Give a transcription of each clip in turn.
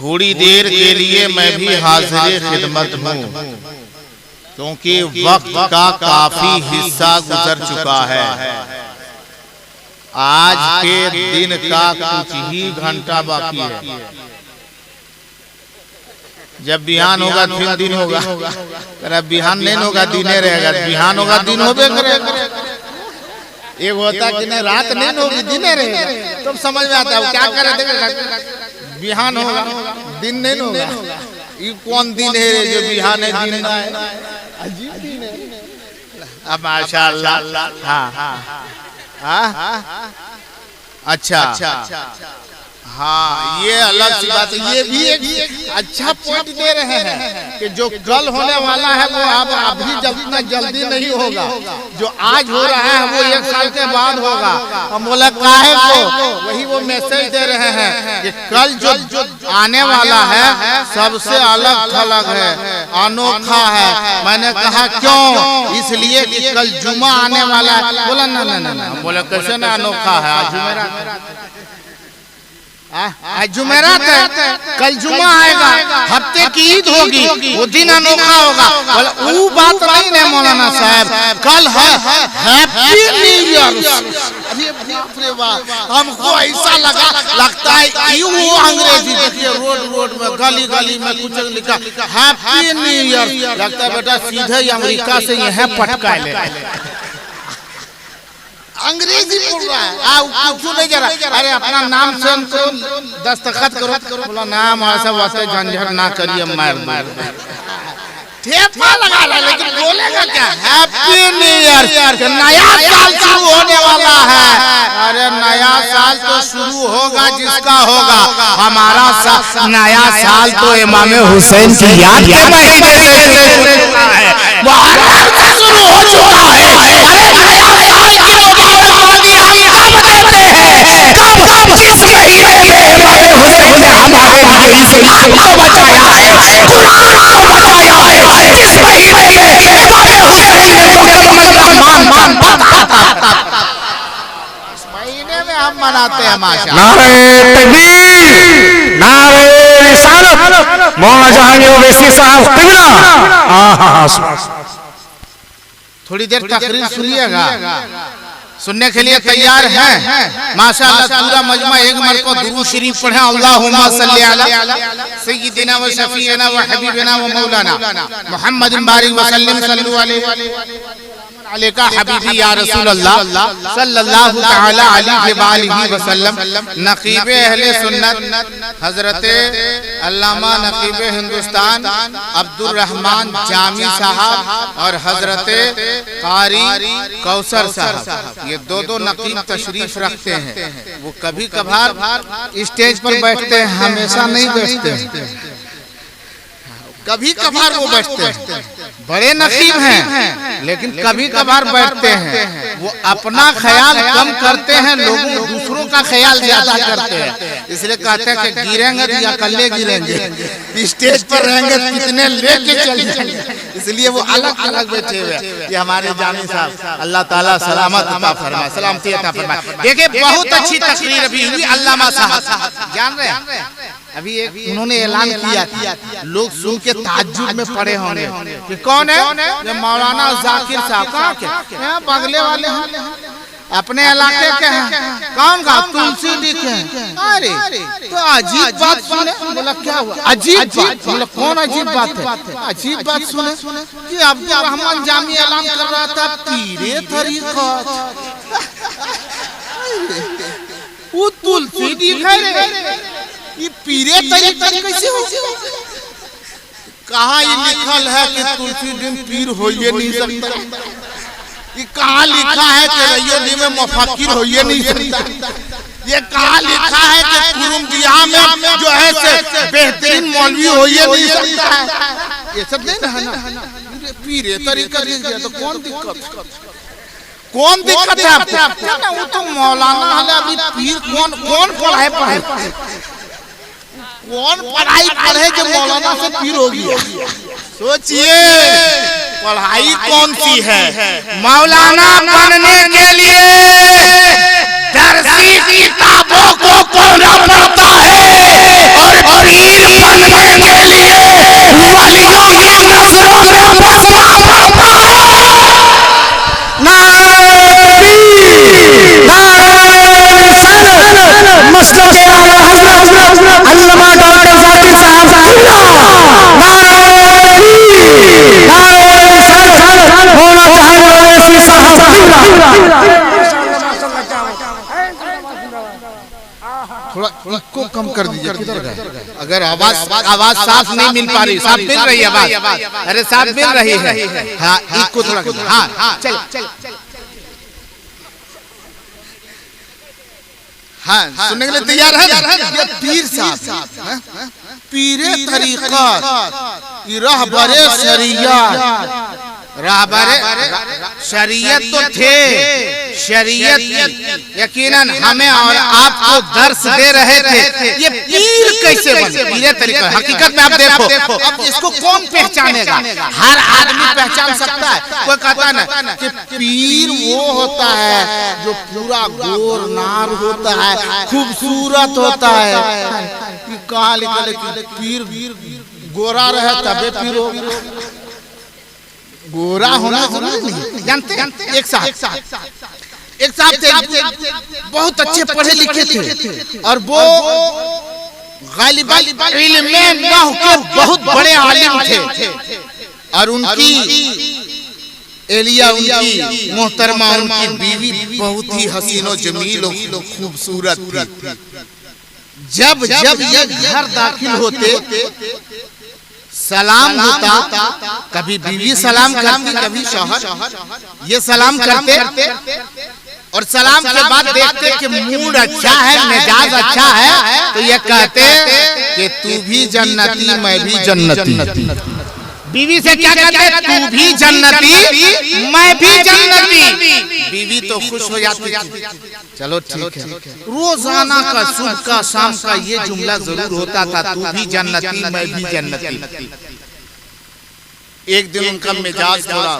थोड़ी देर के लिए मैं भी हाजिर खिदमत हूँ, क्योंकि वक्त का काफी हिस्सा गुजर चुका है। आज के दिन का कुछ ही घंटा बाकी है। जब बिहान होगा फिर दिन होगा, अरे बिहान नहीं होगा दिने रहेगा, बिहान होगा दिन होबे करेगा। एक होता कि नहीं रात नहीं होगी दिने रहेगा, तब समझ में आता है क्या करे। देखो बिहान होगा दिन नहीं होगा, ये कौन दिन है जो बिहान है दिन ना है? अजीब दिन है। अब माशाअल्लाह। हाँ अच्छा हाँ, ये अलग सी बात है। ये भी एक अच्छा पॉइंट दे रहे हैं कि जो कल होने वाला है वो अब अभी इतना जल्दी नहीं होगा, जो आज हो रहा है वो 1 साल के बाद होगा। हम बोला काहे को, वही वो मैसेज दे रहे हैं कि कल जो आने वाला है सबसे अलग थलग है, अनोखा है। मैंने कहा क्यों? इसलिए कि कल जुमा आने वाला है। बोला ना, बोला कैसे ना अनोखा है, आज जुमेरात आज जुमेरात है, कल जुमा आएगा, हफ्ते की ईद होगी, वो दिन अनोखा होगा। वो बात नहीं है मौलाना साहब, कल है हैप्पी न्यू ईयर। हमको ऐसा लगता है वो अंग्रेजी देखिए रोड में गली गली में कुछ लिखा हैप्पी न्यू ईयर, लगता है बेटा सीधे अमेरिका से यहाँ पटका ले, अंग्रेजी बोल रहा है। क्यों नहीं जा रहा? अरे अपना नाम से दस्तखत करो। बोला नाम ऐसा वैसे झंझट ना करिए, मार ठेपा लगा रहा, लेकिन बोलेगा क्या? हैप्पी न्यू ईयर, नया साल शुरू होने वाला है। अरे नया साल तो शुरू होगा जिसका होगा, हमारा नया साल तो इमाम हुसैन की याद के महीने से शुरू हो चुका है। अरे नया साल की मुबारकबादी हम देते हैं। कब जिस महीने में इमाम हुसैन ने हमारे लिए इस्लाम को बचाया है, कुरान को बचाया है, जिस महीने में इमाम हुसैन ने मान इस महीने में हम मनाते हैं। माशाअल्लाह, नारे तकबीर, नारे रिसालत, मौलाना जहांगीर ओवैसी साहब क़िबला। थोड़ी देर तकरीर सुनिएगा, सुनने के लिए तैयार हैं? माशाअल्लाह पूरा मजमा एक मरतबा दुरूद शरीफ पढ़े। अल्लाहुम्मा सल्ली अला सय्यिदिना व शफीना व हबीबिना व मौलाना मुहम्मदिन बारिक व सल्लिम सल्लल्लाहु अलैका हबीबी या रसूल अल्लाह सल्लल्लाहु तआला अलैहि वसल्लम। नकीबे अहले सुन्नत हजरत अल्लामा नकीबे हिंदुस्तान अब्दुल रहमान जामी साहब और हजरत कारी कौसर साहब, ये दो नकीब तशरीफ रखते हैं। वो कभी कभार स्टेज पर बैठते हैं, हमेशा नहीं बैठते हैं, कभी कभार वो बैठते हैं। बड़े नकीब हैं लेकिन कभी कभार बैठते हैं। वो अपना ख्याल कम करते हैं, लोगों दूसरों का ख्याल ज्यादा करते हैं। इसलिए कहते हैं कि गिरेंगे तो अकेले गिरेंगे, स्टेज पर रहेंगे कितने लेके चल जाएंगे। इसलिए वो अलग अलग बैठे हुए। ये हमारे जामी साहब, अल्लाह ताला सलामत अता फरमाए, सलामती अता फरमाए। देखिए बहुत अच्छी तकरीर अभी हुई। अल्लामा साहब जान रहे हैं, अभी एक उन्होंने ऐलान किया, लोग सुन के ताज्जुब में पड़े होंगे कि कौन है? ये मौलाना जाकिर साहब। कहाँ के? यहाँ बगले वाले हैं, अपने इलाके के हैं। कौन का? तुलसी दी के हैं। अरे तो अजीब बात सुने। बोला क्या हुआ? अजीब बात। बोला कौन अजीब बात है? अजीब बात सुने कि अब्दुल रहमान जामी ऐलान कर रहा था पीरे तरीक़त। वो तुलसी दी है, ये पीरे तरीक़त कैसे हो? कहाँ ये लिखल है कि तुलसी दिन पीर हो ये नहीं सकता? ये कहाँ लिखा है कि रैयत में मुफक्किर हो ये नहीं सकता? ये कहाँ लिखा है कि कुरुमदिया में जो है से बेहतरीन मौलवी हो ये नहीं सकता है? ये सब नहीं है ना, पीरे तरीक़त लिख दिया तो कौन दिक्कत? कौन दिक्कत है आपको? वो तो मौलाना है, अभी पीर कौन पढ़ाई कौन पढ़ाई पढ़े जो मौलाना से पीर होगी? सोचिए पढ़ाई कौन सी है? मौलाना बनने के लिए दरसी किताबों को पढ़ना पड़ता है और पीर अगर आवाज साफ नहीं मिल पा रही, साफ मिल रही है आवाज? अरे साफ मिल रही है। हाँ, इसको थोड़ा हाँ चल हाँ, सुनने के लिए तैयार है? ये पीर साहब पीरे तरीक़त रहबरे शरीयत, रहबरे शरीयत तो थे, शरीयत यकीनन हमें और आपको दर्श दे रहे थे। ये पीर कैसे बने? पीरे तरीक़त हकीकत में आप देखो, अब इसको कौन पहचानेगा? हर आदमी पहचान सकता है। कोई कहता है ना कि पीर वो होता है जो पूरा गोर नार होता है, खूबसूरत होता है। कहाँ लिखा कि पीर गोरा रहे तबे पीर हो? गोरा होना जरूरी नहीं। जानते एक साहब थे, बहुत अच्छे पढ़े लिखे थे और वो गालिबन इल्म में नहव के बहुत बड़े आलिम थे। और उनकी एलिया, उनकी मोहतरमा, उनकी बीवी बहुत ही हसीनो जमील और खूबसूरत थी। जब ये घर दाखिल होते सलाम होता, कभी बीवी सलाम करती, कभी शौहर ये सलाम करते, और सलाम के बाद देखते कि मूड अच्छा है, मिजाज अच्छा है, तो ये कहते कि तू भी जन्नती मैं भी जन्नती। बीवी से क्या कहते? तू भी जन्नती मैं भी जन्नती। बीवी तो खुश हो जाती है। चलो ठीक है, रोजाना का सुबह का शाम का ये जुमला जरूर होता था, तू भी जन्नती मैं भी जन्नती। एक दिन उनका मिजाज थोड़ा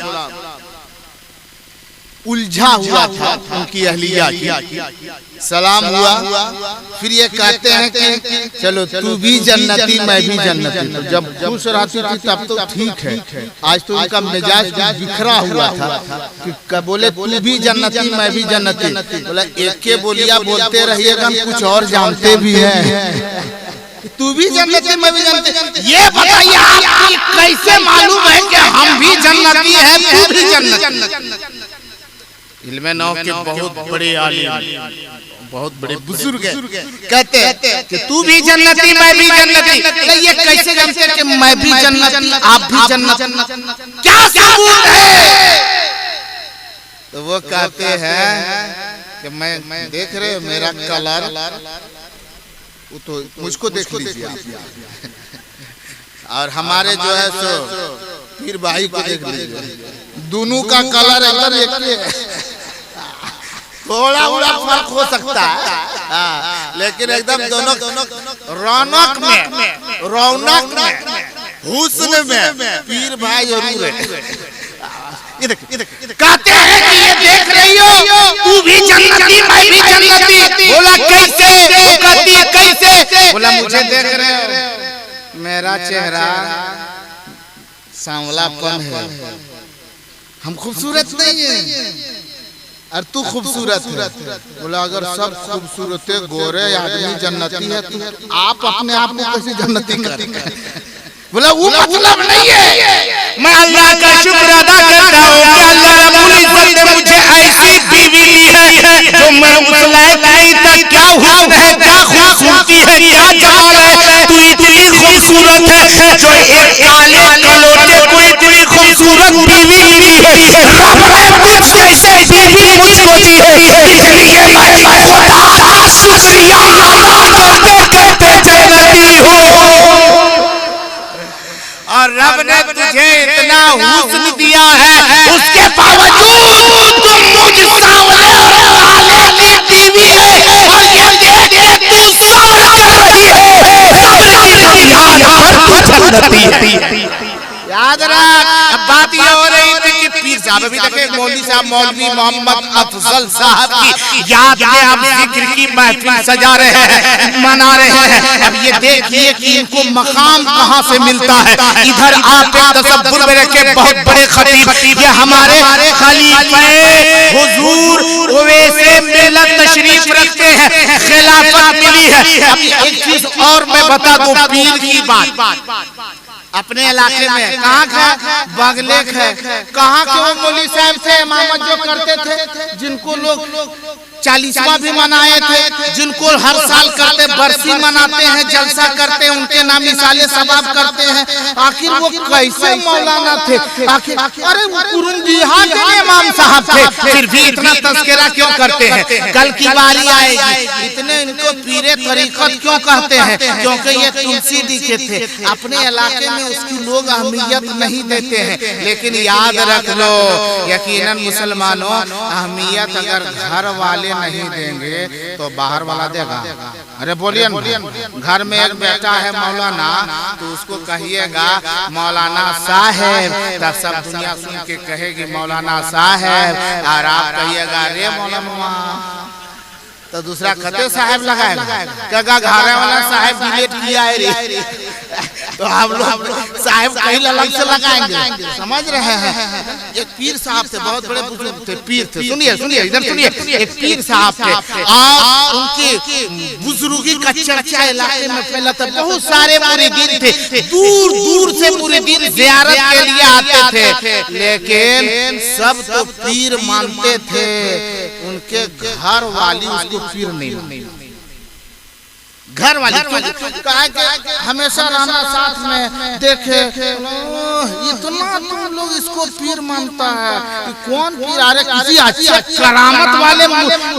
उलझा हुआ था, उनकी अहलिया की। सलाम हुआ, फिर ये कहते हैं कि चलो तू भी जन्नती मैं भी जन्नती। तो जब खुश रहती थी तब तो ठीक है, आज तो उनका मिजाज बिखरा हुआ था कि बोले तू भी जन्नती मैं भी जन्नती। बोला एक के बोलिया बोलते रहिएगा, कुछ और जानते भी हैं। तू भी जन्नती मैं भी जन्नती। ये बताइए आपको कैसे मालूम है कि हम भी जन्नती हैं, तू भी जन्नती? इल्मे नौ के बहुत बड़े आलिम, बहुत बड़े बुजुर्ग कहते हैं कि तू भी जन्नती मैं भी जन्नती। ये कैसे जानते कि मैं भी जन्नती आप भी जन्नती? क्या सबूत है? तो वो कहते हैं कि मैं देख रहे हो मेरा कलर, वो तो मुझको देख लीजिए आप, और हमारे जो है सो पीर भाई को देख लीजिए, दोनों का कलर एकदम एक है। थोड़ा फर्क हो सकता है, लेकिन एकदम दोनों रौनक में हुस्न में पीर भाई जरूर है। कहते हैं कि ये देख रही हो तू भी जन्नती मैं भी जन्नती। बोला कैसे? वो कहती है कैसे? बोला मुझे देख रहे हो, मेरा चेहरा सांवलापन है, हम खूबसूरत नहीं है और तू खूबसूरत है। बोला अगर सब खूबसूरत गोरे आदमी जन्नती है तो आप अपने आप को कैसे जन्नती करेंगे? बोला वो मतलब नहीं है। मैं अल्लाह का शुक्र अदा करता हूँ कि अल्लाह रब्बुल इज्जत ने मुझे ऐसी बीवी दी है जो मैं उस लायक नहीं था। क्या हुस्न है, क्या खूबसूरती है, क्या जमाल है। तू इतनी खूबसूरत है जो एक काले कलोटे को इतनी खूबसूरत बीवी दी है। रब ने तुझ जैसे बीवी मुझको दी है, इसलिए मैं खुदा का शुक्रिया अदा करते करते जन्नती हूँ। और रब ने तुझे इतना हुस्न दिया है, उसके बावजूद तुम मुझ सामने वाले की बीवी है और ये देख तू सब्र कर रही है। सब्र की बुनियाद पर तू जन्नती है। याद रख, अब बात ये हो रही थी कि पीर साहब, अभी देखे मौलवी साहब मौलवी मोहम्मद अफजल साहब की याद में आप जिक्र की महफिल सजा रहे हैं, मना रहे हैं। अब ये देखिए कि इनको मकाम कहाँ से मिलता है। इधर आप एक तसव्वुर में रखे बहुत बड़े खतीब, ये हमारे खलीफे हुजूर ओवैसे मिलत तशरीफ रखते हैं, खिलाफत मिली है। अब एक चीज और मैं बता दूं पीर की बात, अपने इलाके में कहाँ का बागलेख है, कहाँ के वो मौलवी साहब थे इमामत जो करते थे, जिनको लोग 40वां भी मनाए थे, जिनको हर साल करते, बरसी मनाते हैं, जलसा करते हैं, उनके नाम मिसाले सबाब करते हैं। आखिर वो कैसे मौलाना थे? आखिर अरे कुरुंजिहा के इमाम साहब थे, फिर भी इतना तस्करा क्यों करते हैं? कल की बारी आएगी, इतने इनको पीरे तरीकत क्यों कहते हैं? क्योंकि ये तुलसी दिखे थे। अपने इलाके में उसकी लोग अहमियत नहीं देते हैं, लेकिन याद रख लो, यकीनन मुसलमानों, अहमियत अगर घर वाले नहीं देंगे तो बाहर वाला देगा। अरे बोलिए, घर में एक बेटा है मौलाना, तो उसको कहिएगा मौलाना साहेब, तब सब दुनिया सुन के कहेगी मौलाना साहेब, और आप कहिएगा रे मौलाना, तो दूसरा खते साहेब लगाएगा, कहेगा घरे वाला साहेब डिलीट किया है रे। तो हम लोग साहेब कहीं अलग से लगाएंगे, समझ रहे हैं? एक पीर साहब थे, बहुत बड़े बुजुर्ग थे, पीर थे। सुनिए सुनिए, इधर सुनिए। एक पीर साहब थे और उनकी बुजुर्गी का चर्चा इलाके में फैला था। बहुत सारे मुरीदीन थे, दूर दूर से मुरीदीन ज़ियारत के लिए आते थे, लेकिन सब तो पीर मानते थे, उनके घर वाली उसको पीर नहीं मानती। घर वाली कहा कि हमेशा रहना साथ में, देखे इतना तुम लोग इसको पीर मानता है कि कौन पीर? अरे किसी अच्छे करामत वाले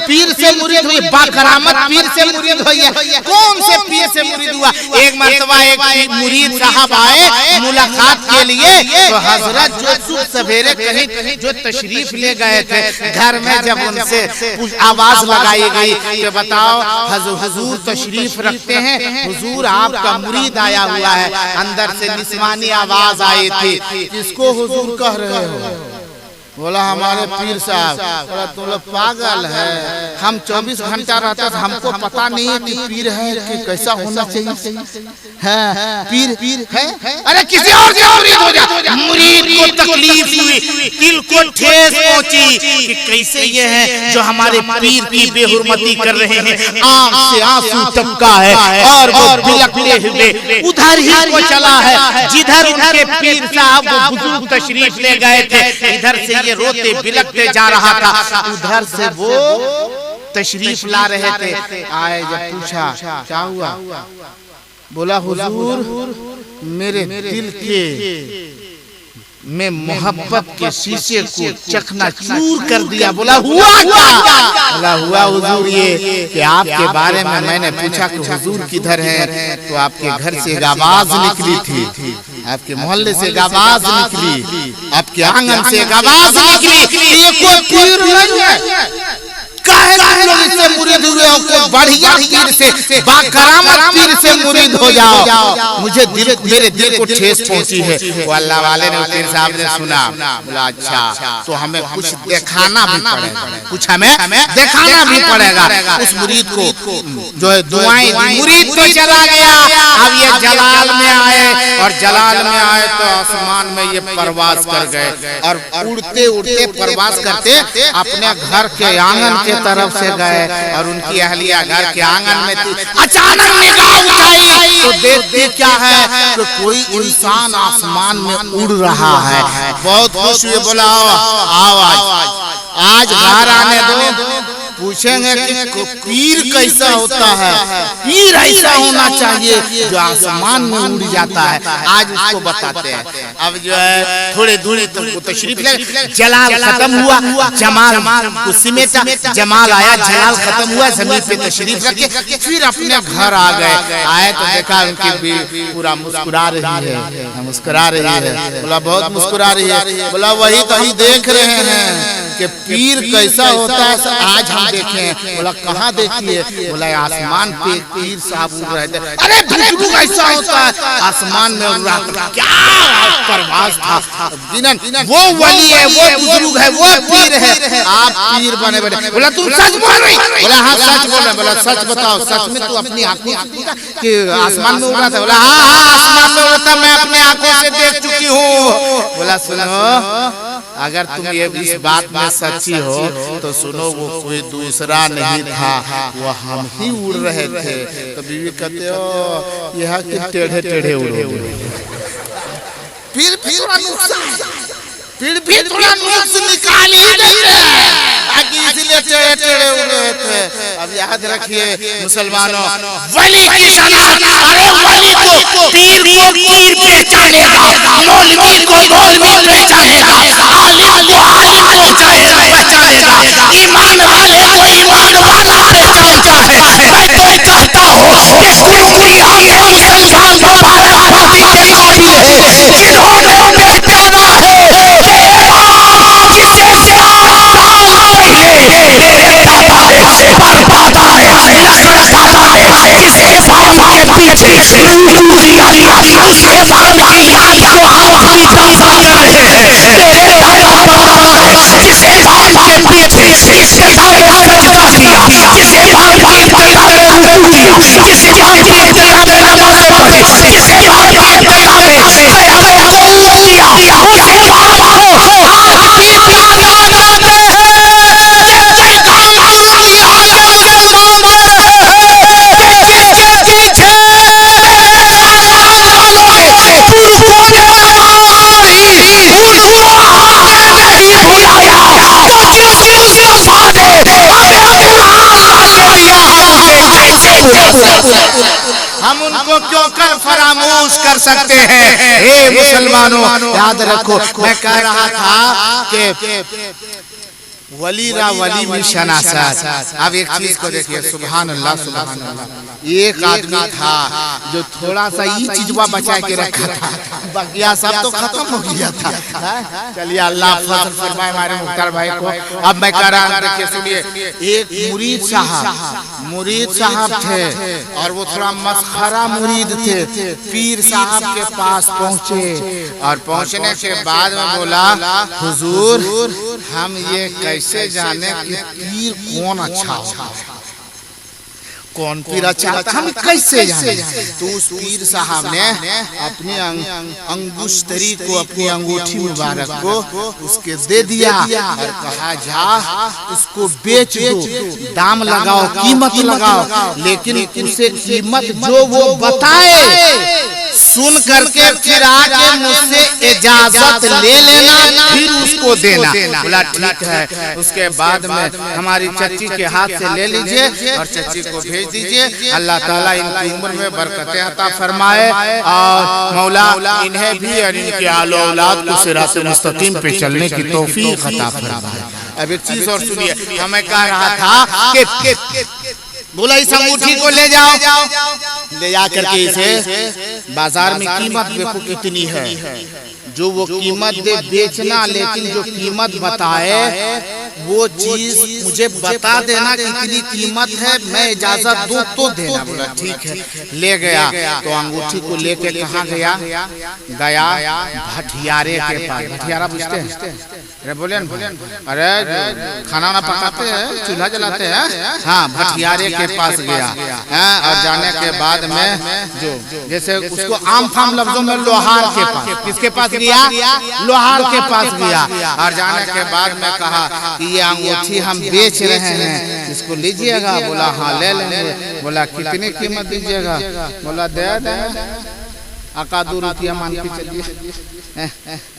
पीर से मुरीद हुई, बाकरामत पीर से मुरीद हुई है। कौन से पीर से मुरीद हुआ? एक मर्तबा एक मुरीद साहब आए मुलाकात के लिए, तो हजरत जो सुबह सवेरे कहीं जो तशरीफ ले गए थे घर में, जब उनसे आवाज लगाई गई कि बताओ हुजूर तशरीफ रखते हैं, हुजूर आपका मुरीद आया हुआ है, अंदर से निस्वानी आवाज आई थी, किसको हुजूर कह रहे हो? बोला हमारे पीर साहब। बोला तुम लोग पागल है, हम 24 घंटा रहते थे, हमको पता नहीं है कि पीर है कि कैसा होना चाहिए है? पीर है? अरे किसी और से मुरीद हो जा। मुरीद को तकलीफ हुई, दिल को ठेस पहुंची कि कैसे ये है जो हमारे पीर की बेहुरमती कर रहे हैं, आंख से आंसू टपका है और वो बिलखते हुए उधर ही को चला है जिधर उनके पीर साहब बुजुर्ग तशरीफ ले गए थे। इधर से ये रोते बिलखते जा रहा था, उधर से वो तशरीफ ला रहे थे। आए जब पूछा क्या हुआ? बोला हुजूर मेरे दिल के में मोहब्बत के शीशे को चकनाचूर कर दिया। बोला हुआ क्या? बोला हुआ हुजूर ये कि आपके बारे में मैंने पूछा कि हुजूर किधर है, तो आपके घर से एक आवाज निकली थी, आपके मोहल्ले से एक आवाज निकली, आपके आंगन से एक आवाज निकली, ये कोई पीर नहीं है, काहे तुम लोग इससे मुरीद हुए हो? कोई बढ़िया पीर से, बाकरामत पीर से मुरीद हो जाओ। मुझे मेरे दिल को ठेस पहुंची है। वो अल्लाह वाले ने पीर साहब ने सुना, बोला अच्छा तो हमें कुछ दिखाना भी पड़ेगा, कुछ हमें दिखाना भी पड़ेगा। उस मुरीद को जो है दुआएं दी, मुरीद तो चला गया। अब ये जलाल में आए, और जलाल में आए तो आसमान में ये परवाज कर गए, और उड़ते उड़ते परवाज करते अपने घर के आंगन के तरफ से गए, और उनकी अहलिया घर के आंगन में थी। अचानक निगाह उठाई तो देखते क्या है कि कोई इंसान आसमान में उड़ रहा है। बहुत खुश हुए, बोला आओ आज घर आने दो, पूछेंगे कि पीर कैसा होता है। पीर ऐसा होना चाहिए जो आसमान में उड़ जाता है। आज उसको बताते हैं। अब जो है थोड़े दूरी तक तशरीफ ले, जलाल खत्म हुआ, जमाल को सिमेटा, जमाल आया, जलाल खत्म हुआ, जमीन पे तशरीफ रखे, फिर अपने घर आ गए। आए तो देखा उनकी पूरा मुस्कुरा रही है, मुस्कुरा रही है। बोला बहुत मुस्कुरा रही है। बोला वही तो हम देख रहे हैं कि पीर कैसा होता है, आज हम देखें। बोला कहाँ देखिए? बोला आसमान पे पीर साहब उड़ रहे थे। अरे बुजुर्ग ऐसा होता है, आसमान में उड़ रहा था, क्या परवाज था। वो वली है, वो बुजुर्ग है, वो पीर है, आप पीर बने बैठे। बोला तुम सच बोल रही? बोला हाँ सच बोल रहे। बोला सच बताओ, सच में तू अपनी आंखों कि आसमान में उड़ रहा था? बोला हाँ आसमान में उड़ता, मैं अपने आंखों से देख चुकी हूँ। बोला सुनो, अगर तुम ये इस बात में सच्ची हो तो सुनो, वो कोई दूसरा नहीं था, वो हम ही उड़ रहे थे। तो बीवी कहते हो यह कि टेढ़े टेढ़े उड़ोगे, फिर भी थोड़ा नुक्स निकाल ही देते हैं। ताकि इसलिए टेढ़े टेढ़े हुए थे। अब याद रखिए मुसलमानों, वली की शनाख्त, अरे वली को पीर पहचानेगा, मौलवी को मौलवी पहचानेगा, आलिम को आलिम पहचानेगा, ईमान वाले को ईमान वाला पहचानता है। मैं तो कहता हूँ कि दुनिया में मुसलमान मुबारक पार्टी के काबिल है, जिन्होंने हमें कहना है कि जिसे 4 साल पहले मेरे दादा ने बर्बादा है, लश्कर दादा ने जिस इमाम के पीछे रूठ दिया था, उस इमाम की याद को आप भी ताज़ा कर रहे हैं। मेरे दादा बता है जिस इमाम के पीछे इस कदम में सजदा किया, जिस इमाम की इब्तिदा में रुकू किया, जिस इमाम की इब्तिदा में नमाज़ पढ़ी, जिस इमाम की इब्तिदा में क़याम कुल्ल किया, उस इमाम को आज भी प्यार करते हैं। हम उनको क्यों कर फरामोश कर सकते हैं? हे मुसलमानों, याद रखो, मैं कह रहा था कि वली रा वली में शनासात। अब एक चीज को देखिए, सुभान अल्लाह सुभान अल्लाह। एक आदमी था जो थोड़ा सा ये चीजवा बचा के रखा था, बाकिया सब तो खत्म हो गया था। चलिए अल्लाह फजल फरमाए हमारे मुख्तार भाई को। अब मैं कह रहा हूँ, देखिए सुनिए, एक मुरीद साहब थे और वो थोड़ा मसखरा मुरीद थे। पीर साहब के पास पहुँचे और पहुँचने के बाद में बोला, हुजूर हम ये कैसे जाने कि पीर कौन अच्छा हो, कौन पीर अच्छा होता, हम कैसे जाने? तो उस पीर साहब ने अपनी अंगुश्तरी को, अपनी अंगूठी मुबारक को उसके दे दिया और कहा, जा उसको बेच दो, दाम लगाओ, कीमत लगाओ, लेकिन उसे कीमत जो वो बताए सुन करके फिर आके मुझसे इजाजत ले लेना, फिर उसको देना। बोला ठीक है। उसके बाद में हमारी चच्ची के हाथ से ले लीजिए और चच्ची को भेज दीजिए। अल्लाह ताला इनकी उम्र में बरकतें अता फरमाए और मौला इन्हें भी और इनके आलो औलाद को सिरात मुस्तकीम पे चलने की तौफीक अता फरमाए। अब एक चीज और सुनिए, हमें कह रहा था कि बोला इस अंगूठी को ले जाओ, ले जा करके इसे बाजार में कीमत देखो कितनी है, जो वो कीमत दे बेचना, लेकिन जो कीमत बताए वो चीज मुझे बता देना कितनी कीमत है, मैं इजाजत दूं तो देना। बोला ठीक है। ले गया तो अंगूठी को लेके कहाँ गया? भटियारे के पास। भटियारा पूछते हैं? अरे बोले अरे खाना ना पकाते हैं, चूल्हा जलाते हैं। हाँ, भटियारे के पास गया और जाने के बाद में जो जैसे उसको आम फाम लफ्जों में लोहार के पास, किसके पास गया? लोहार के पास गया और जाने के बाद में कहा कि ये अंगूठी हम बेच रहे हैं, इसको लीजिएगा। बोला हाँ ले लेंगे। बोला कितनी कीमत दीजिएगा? बोला दे देंगे, 1-2 रुपया मान के चलिए,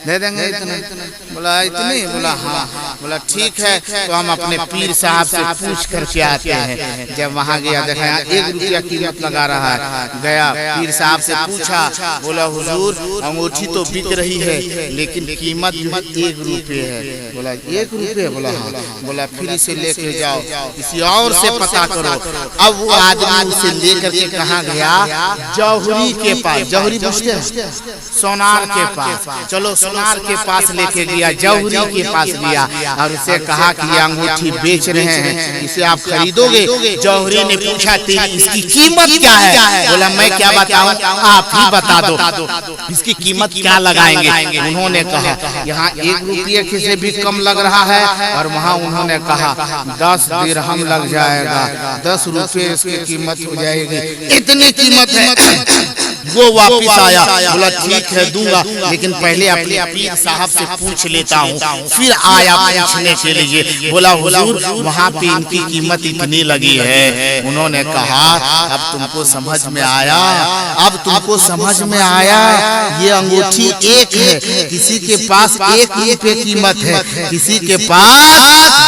दे देंगे इतना। बोला इतनी? बोला हाँ। बोला ठीक है, तो हम अपने पीर साहब से पूछ करके आते हैं। जब वहाँ गया देखा 1 रुपया कीमत लगा रहा है, गया पीर साहब से पूछा। बोला हुजूर अंगूठी तो बिक रही है लेकिन कीमत जो है 1 रुपये है। बोला 1 रुपये? बोला हाँ। बोला फिर इसे लेके जाओ, किसी और से पता करो। अब वो आदमी उसे लेकर के कहाँ गया? जौहरी के पास। जौहरी पूछते हैं? सोनार के पास। चलो सोनार के पास लेके गया, जौहरी के पास गया और उसे कहा कि ये अंगूठी बेच रहे हैं, इसे आप खरीदोगे? जौहरी ने पूछा तेरी इसकी कीमत क्या है? बोला मैं क्या बताऊं, आप ही बता दो, इसकी कीमत क्या लगाएंगे? उन्होंने कहा यहाँ 1 रुपये से भी कम लग रहा है और वहाँ उन्होंने कहा 10 दिरहम लग जाएगा, 10 रुपये इसकी कीमत हो जाएगी। इतनी कीमत है। वो वापिस आया, बोला ठीक है दूंगा, लेकिन पहले अपने पीर साहब से पूछ लेता हूँ। फिर आया पूछने के लिए, बोला हुजूर वहाँ पे इनकी कीमत इतनी लगी है। उन्होंने कहा अब तुमको समझ में आया, अब तुमको समझ में आया, ये अंगूठी एक है, किसी के पास 1 रुपये कीमत है, किसी के पास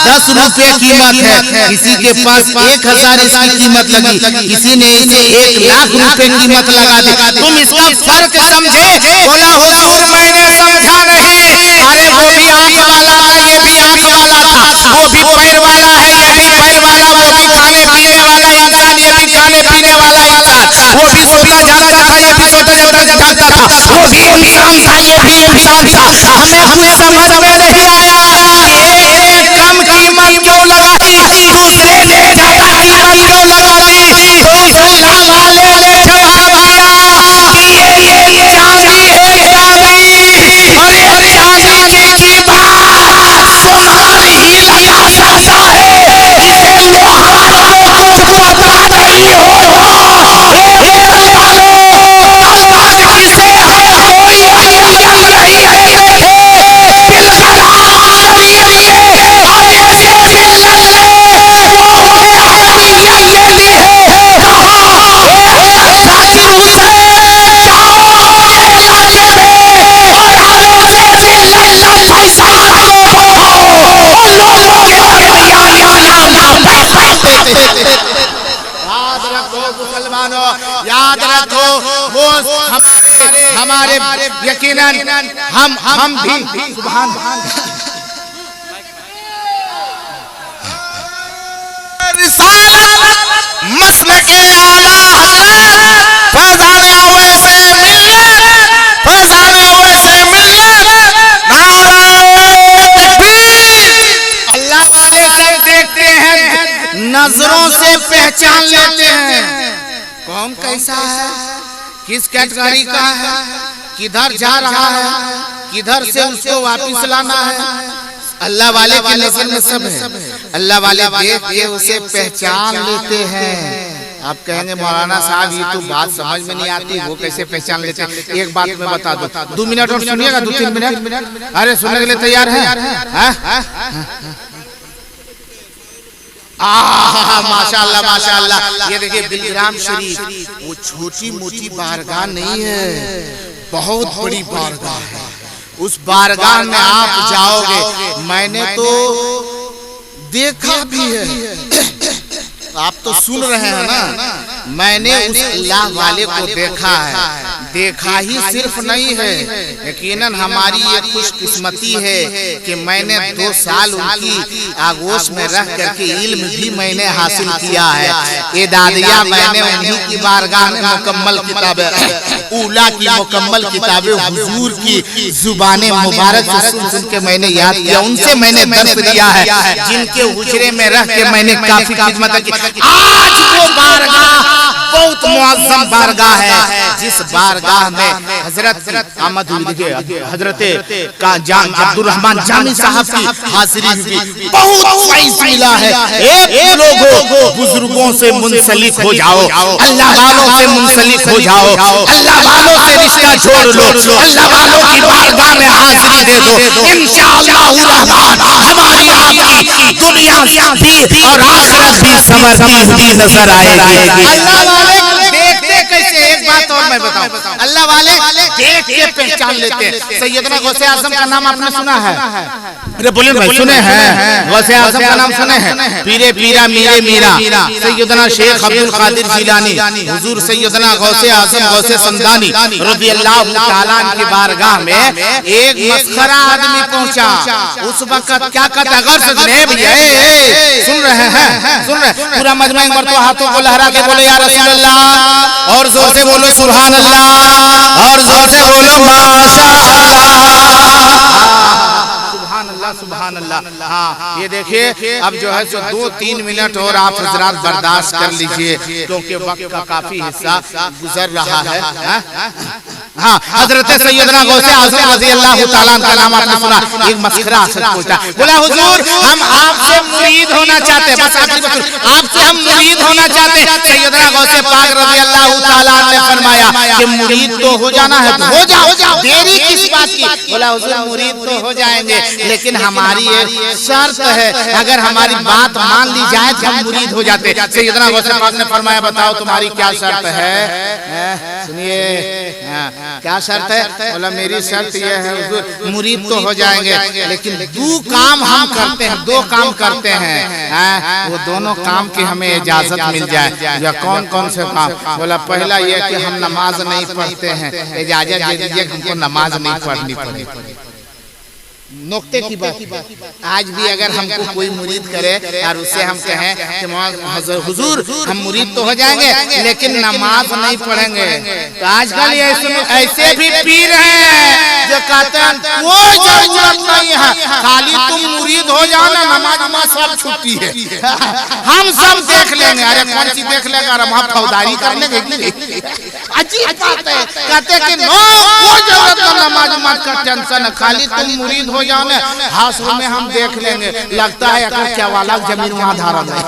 10 रुपये कीमत है, किसी के पास 1000 इसकी कीमत लगी, किसी ने इसे 1 लाख रुपए कीमत लगा दी। तुम इसका फर्क समझे? बोला हुजूर मैंने समझा नहीं। अरे वो भी आंख वाला था, ये भी आंख वाला था, वो भी पैर वाला है, ये भी पैर वाला, वो भी खाने पीने वाला इंसान, ये भी खाने पीने वाला इंसान, वो भी सोता जागता था, ये भी सोता जागता था, वो भी इंसान था, ये भी इंसान था। हमें कुछ समझ में नहीं आया, एक ने कम कीमत क्यों लगाई, दूसरे ने ज्यादा कीमत क्यों लगा दी? तो उस अल्लाह वाले ने जवाब दिया कि ये चांदी है, चांदी, और ये चांदी की कीमत तुम्हारी ही लगा सकता है, इसे लोहार लोगों को पता नहीं होगा। किसे है कोई अकल नहीं है, बिल्कुल आ रही है, और ऐसे याद रखो मुसलमानों, याद रखो वो हमारे यकीनन हम भी सुभान रिसालत मसलके आला हज़रत फैज़ान अवैसे मिल्लत, फैज़ान अवैसे मिल्लत, नारे तकबीर। अल्लाह वाले सब देखते हैं, नजरों से पहचान लेते हैं कौन कैसा है, किस कैटेगरी का है, किधर जा रहा है, किधर से उसको वापस लाना है। अल्लाह वाले की नजर में सब है, अल्लाह वाले देख के उसे पहचान लेते हैं। आप कहेंगे मौलाना साहब ये तो बात समझ में नहीं आती, वो कैसे पहचान लेते हैं? एक बात मैं बता दूं, 2 मिनट और सुनिएगा, 2-3 मिनट। अरे सुनने के लिए तैयार है? माशाअल्लाह माशाअल्लाह। ये देखिए बिलग्राम शरीफ वो छोटी मोटी बारगाह नहीं है, बहुत बड़ी बारगाह है। उस बारगाह में आप जाओगे, मैंने तो देखा भी है, आप तो सुन रहे हैं ना, मैंने उस अल्लाह वाले को देखा है। देखा ही सिर्फ नहीं है, यकीनन हमारी ये खुशकिस्मती है कि मैंने 2 साल उनकी आगोश में रह करके इल्म भी मैंने हासिल किया है। ये दादिया मैंने उन्हीं की बारगाह में मुकम्मल किताबें ऊला की मुकम्मल किताबें हुजूर की जुबाने मुबारक से सुन सुन के मैंने याद किया, उनसे मैंने दर्स लिया है, जिनके हुजरे में रह के मैंने काफी खिदमत की। आज वो बारगाह बहुत मुअज़्ज़म बारगाह है, जिस बारगाह में हजरत अहमद हजरत अब्दुल रहमान जामी साहब की हाजिरी हुई। बहुत फैज़ मिला है। एक लोगों बुजुर्गों से मुंसलिक हो जाओ, अल्लाह वालों से मुंसलिक हो जाओ, अल्लाह वालों से रिश्ता जोड़ लो, अल्लाह वालों की बारगाह में हाजिरी दे दो, इंशाअल्लाह रहमान हमारी आपकी दुनिया भी और आखिरत भी संवरती हुई नजर आएगी। अल्लाह वाले देखते कैसे, एक बात और मैं बताऊं, अल्लाह वाले देख के पहचान लेते हैं। सैयदना गौसे आजम का नाम आपने सुना है? अरे बोले भाई सुने हैं, गौसे आजम का नाम सुने हैं? पीरे पीरा मीरे मीरा सैयदना शेख अब्दुल कादिर जिलानी, हुजूर सैयदना गौसे आजम गौसे समदानी रज़ियल्लाहु ताला की बारगाह में एक मस्खरा आदमी पहुंचा। उस वक्त क्या कहता, गौर से सुने भैया, सुन रहे हैं, सुन रहे हैं? पूरा मजमा एक बार तो हाथों को लहरा के बोले या रसूल अल्लाह, और जोर से बोलो सुभान अल्लाह, और जोर से बोलो माशाअल्लाह, सुभान अल्लाह सुभान अल्लाह। हाँ ये देखिए, अब जो है सो 2-3 मिनट और आप हजरात बर्दाश्त कर लीजिए, क्योंकि वक्त का काफी हिस्सा गुजर रहा है। हाँ, हजरत सैयदना गौसे आज़म रज़ी अल्लाह ताला का नाम आपने सुना। एक मस्खरा असद पूछा, बोला हुजूर हम आपसे मुरीद होना चाहते हैं, बस आखिरी बात, आपसे हम मुरीद होना चाहते हैं। सैयदना गौसे पाक रज़ी अल्लाह ताला ने फरमाया कि मुरीद तो हो जाना है, हो जाओ, देरी किस बात की। बोला हुजूर मुरीद तो हो जाएंगे, लेकिन हमारी एक शर्त है, अगर हमारी बात मान ली जाए तो हम मुरीद हो जाते। सैयदना गौसे पाक ने फरमाया बताओ तुम्हारी क्या शर्त है। सुनिए क्या शर्त है। बोला मेरी शर्त यह है हुजूर मुरीद तो हो जाएंगे, लेकिन दो काम हम करते हैं, दो काम करते हैं, वो दोनों काम की हमें इजाजत मिल जाए। या कौन कौन से काम। बोला पहला ये कि हम नमाज नहीं पढ़ते हैं, इजाजत दे दीजिए हमको नमाज नहीं पढ़नी पड़ेगी। नुक्ते की बात, आज भी अगर हमको कोई मुरीद करे और उससे हम कहें कि हुजूर हम मुरीद तो हो जाएंगे लेकिन नमाज नहीं पढ़ेंगे, तो आजकल ऐसे भी पीर हैं जो कहते हैं कोई जरूरत नहीं है, खाली तुम मुरीद हो जाओ ना, नमाज सब छुट्टी है, हम सब देख लेंगे। अरे कौन सी देख लेगा, अरे हम फौजदारी कर लेंगे। अजीब बात है, कहते कि नो कोई जरूरत नहीं, नमाज का टेंशन है, खाली तुम मुरीद हो जाओ ना, हाशर में हम देख लेंगे। लगता है अगर क्या वाला जमीन वहां धारण है।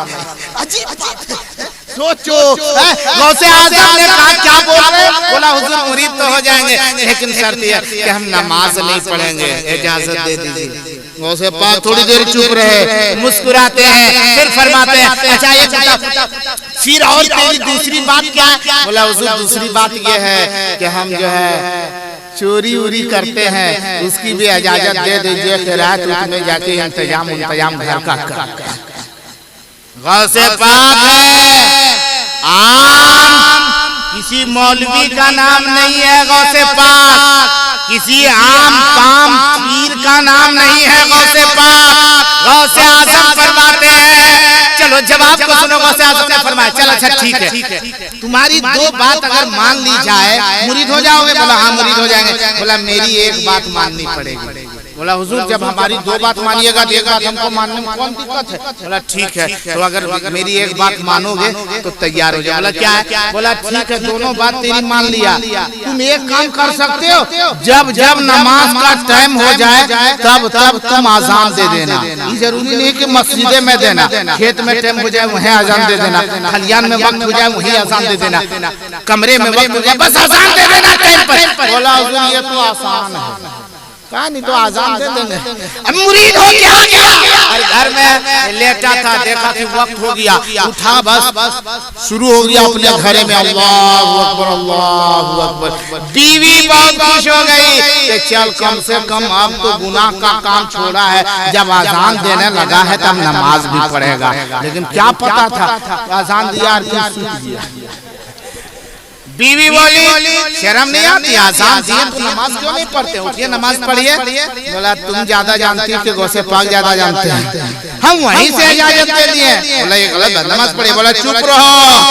अजीब बात है, सोचो गौसे आज़म ने कहा क्या बोल रहे, बोला हुजूर मुरीद तो हो जाएंगे लेकिन शर्त है कि हम नमाज नहीं पढ़ेंगे, इजाजत दे दीजिए। गौसे पाक थोड़ी देर चुप रहे, मुस्कुराते हैं, फिर फरमाते हैं अच्छा ये बता फिर और तेरी दूसरी बात क्या है। बोला हुजूर दूसरी बात ये है कि हम जो है चोरी उरी करते हैं, उसकी भी इजाजत दे दीजिए कि रात में जाके इंतजाम घर का कर। गौसे पाक है आम किसी मौलवी का नाम नहीं है, गौसे पाक किसी आम पाम पीर का नाम नहीं है, गौसे पाक गौसे आज़म फरमाते हैं। चलो जवाब को सुनो, गौसे आज़म ने फरमाया चलो अच्छा ठीक है, तुम्हारी दो बात अगर मान ली जाए मुरीद हो जाओगे। बोला हाँ मुरीद हो जाएंगे। बोला मेरी एक बात माननी पड़ेगी। बोला हुजूर जब हमारी दो बात मानिएगा तो एक बात हमको मानने में कौन दिक्कत है। बोला ठीक है, तो अगर मेरी एक बात मानोगे तो तैयार हो जाओ। बोला क्या है। बोला ठीक है दोनों बात तेरी मान लिया, तुम एक काम कर सकते हो, जब जब नमाज का टाइम हो जाए तब तब तुम आजान दे देना। ये जरूरी नहीं कि मस्जिदे में देना, खेत में टाइम हो जाए वहीं आजान दे देना, खलियान में वक्त हो जाए वहीं आजान दे देना, कमरे में वक्त हो जाए बस आजान दे देना टाइम पर। बोला हुजूर ये तो आसान है, कहा नहीं तो आजान दे देंगे। अब मुरीद हो क्या गया, घर में लेटा था, देखा कि वक्त हो गया, उठा बस शुरू हो गया अपने घरे में अल्लाहु अकबर अल्लाहु अकबर। बीवी बहुत खुश हो गई कि चल कम से कम अब तो गुनाह का काम छोड़ा है, जब आजान देने लगा है तब नमाज भी पढ़ेगा। लेकिन क्या पता था आजान दिया और बीवी बोली शर्म नहीं आती, आजान दिए तो नमाज क्यों नहीं पढ़ते, उठिए नमाज पढ़िए। बोला तुम ज्यादा जानती हो कि गौसे पाक ज्यादा जानते हैं, हम वहीं से इजाजत दे दिए। बोला ये गलत है, नमाज पढ़िए। बोला चुप रहो।